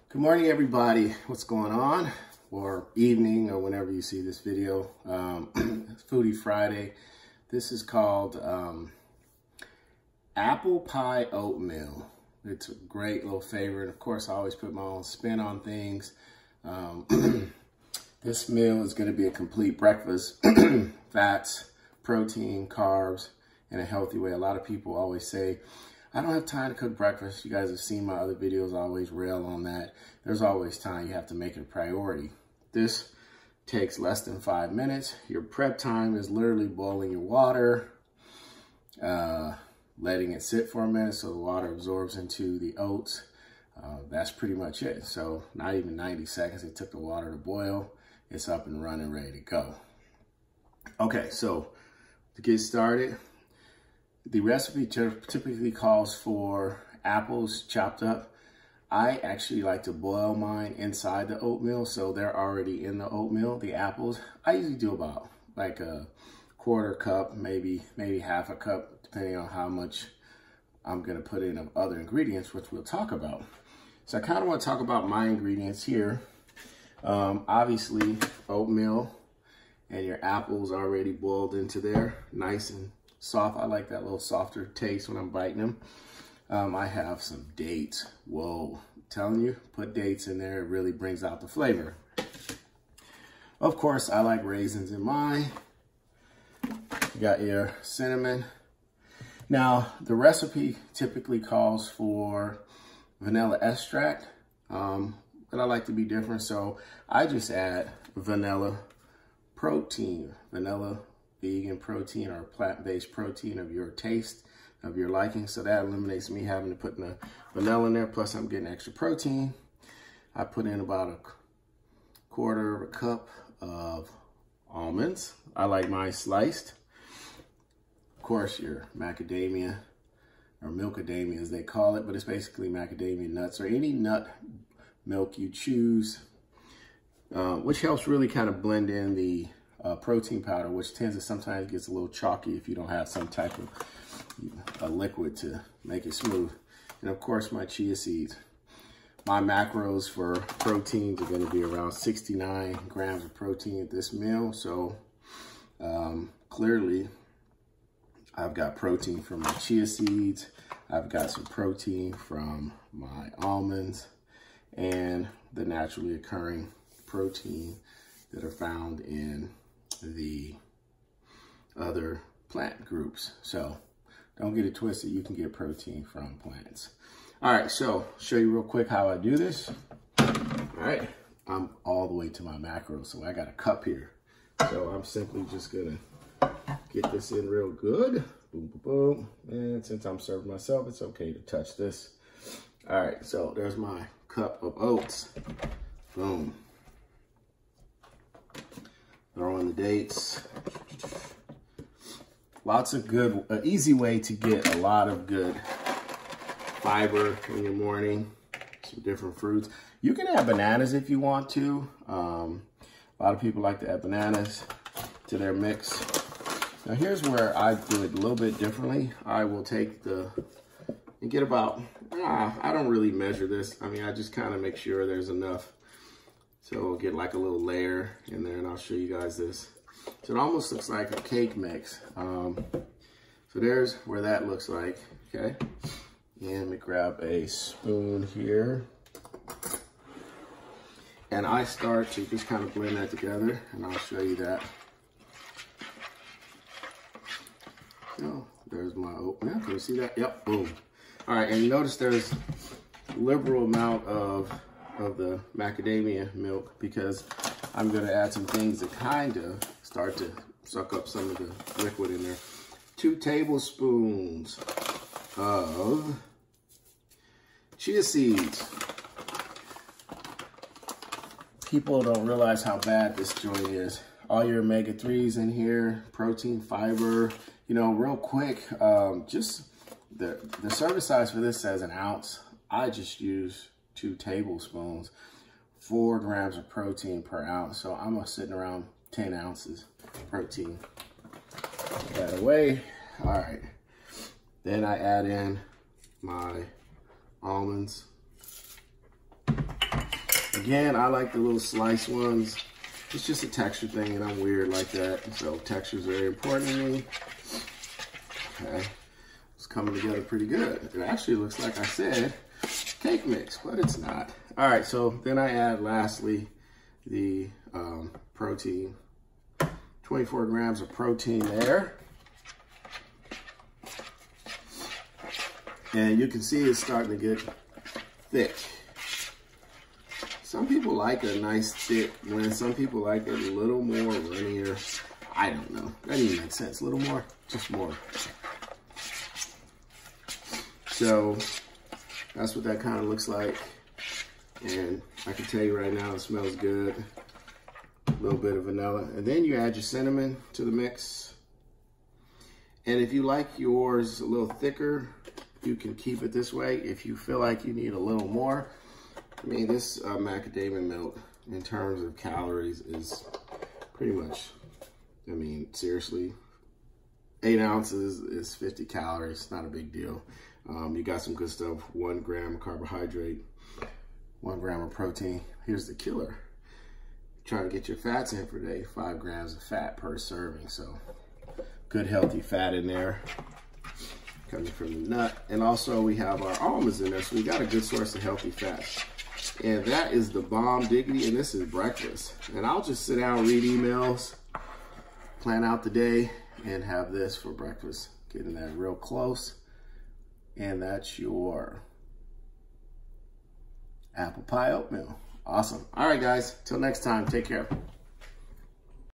Good morning, everybody. What's going on? Or evening, or whenever you see this video. It's Foodie Friday. This is called apple pie oatmeal. It's a great little favorite. Of course, I always put my own spin on things. This meal is going to be a complete breakfast. Fats, protein, carbs, in a healthy way. A lot of people always say, I don't have time to cook breakfast. You guys have seen my other videos. I always rail on that. There's always time. You have to make it a priority. This takes less than 5 minutes. Your prep time is literally boiling your water, letting it sit for a minute so the water absorbs into the oats. That's pretty much it. So not even 90 seconds. It took the water to boil. It's up and running, ready to go. Okay, so to get started, the recipe typically calls for apples chopped up. I actually like to boil mine inside the oatmeal, so they're already in the oatmeal, the apples. I usually do about like a quarter cup, maybe half a cup, depending on how much I'm gonna put in of other ingredients, which we'll talk about. So I kind of want to talk about my ingredients here. Obviously, oatmeal and your apples already boiled into there, nice and soft. I like that little softer taste when I'm biting them. I have some dates. Whoa, I'm telling you, put dates in there. It really brings out the flavor. Of course, I like raisins in mine. You got your cinnamon. Now, the recipe typically calls for vanilla extract, but I like to be different. So I just add vanilla protein, vanilla vegan protein or plant-based protein of your taste, of your liking. So that eliminates me having to put the vanilla in there. Plus I'm getting extra protein. I put in about a quarter of a cup of almonds. I like mine sliced. Of course, your macadamia or milkadamia as they call it, but it's basically macadamia nuts or any nut milk you choose, which helps really kind of blend in the protein powder, which tends to sometimes gets a little chalky if you don't have some type of a liquid to make it smooth. And of course, my chia seeds. My macros for proteins are going to be around 69 grams of protein at this meal. So clearly, I've got protein from my chia seeds. I've got some protein from my almonds and the naturally occurring protein that are found in the other plant groups. So don't get it twisted. You can get protein from plants. All right, so show you real quick how I do this. All right, I'm all the way to my macros. So I got a cup here. So I'm simply just gonna get this in real good. Boom, boom, boom. And since I'm serving myself, it's okay to touch this. All right, so there's my cup of oats. Boom. Throw in the dates. Lots of good, an easy way to get a lot of good fiber in your morning. Some different fruits. You can add bananas if you want to. A lot of people like to add bananas to their mix. Now here's where I do it a little bit differently. I will take and get about, I don't really measure this. I mean, I just kind of make sure there's enough. So I'll get like a little layer in there and I'll show you guys this. So it almost looks like a cake mix. So there's where that looks like, okay? And let me grab a spoon here. And I start to just kind of blend that together and I'll show you that. So there's my oatmeal, can you see that? Yep, boom. All right, and you notice there's a liberal amount of the macadamia milk because I'm gonna add some things that kind of start to suck up some of the liquid in there. 2 tablespoons of chia seeds. People don't realize how bad this joint is. All your omega-3s in here, protein, fiber, you know, real quick, just the serving size for this says an ounce. I just use 2 tablespoons, 4 grams of protein per ounce. So I'm sitting around 10 ounces of protein. Put that away. All right. Then I add in my almonds. Again, I like the little slice ones. It's just a texture thing, and I'm weird like that. So texture is very important to me. Okay, it's coming together pretty good. It actually looks like I said cake mix, but it's not. All right, so then I add lastly the protein. 24 grams of protein there. And you can see it's starting to get thick. Some people like a nice thick one. Some people like it a little more linear. I don't know. That doesn't even make sense. A little more, just more. So that's what that kind of looks like. And I can tell you right now, it smells good. A little bit of vanilla. And then you add your cinnamon to the mix. And if you like yours a little thicker, you can keep it this way. If you feel like you need a little more, I mean, this macadamia milk, in terms of calories, is pretty much, I mean, seriously, 8 ounces is 50 calories, not a big deal. You got some good stuff, 1 gram of carbohydrate, 1 gram of protein. Here's the killer. Trying to get your fats in per day, 5 grams of fat per serving. So good healthy fat in there, coming from the nut. And also we have our almonds in there, so we got a good source of healthy fat. And that is the bomb diggity, and this is breakfast. And I'll just sit down, read emails, plan out the day, and have this for breakfast. Getting that real close. And that's your apple pie oatmeal. Awesome. All right, guys. Till next time, take care.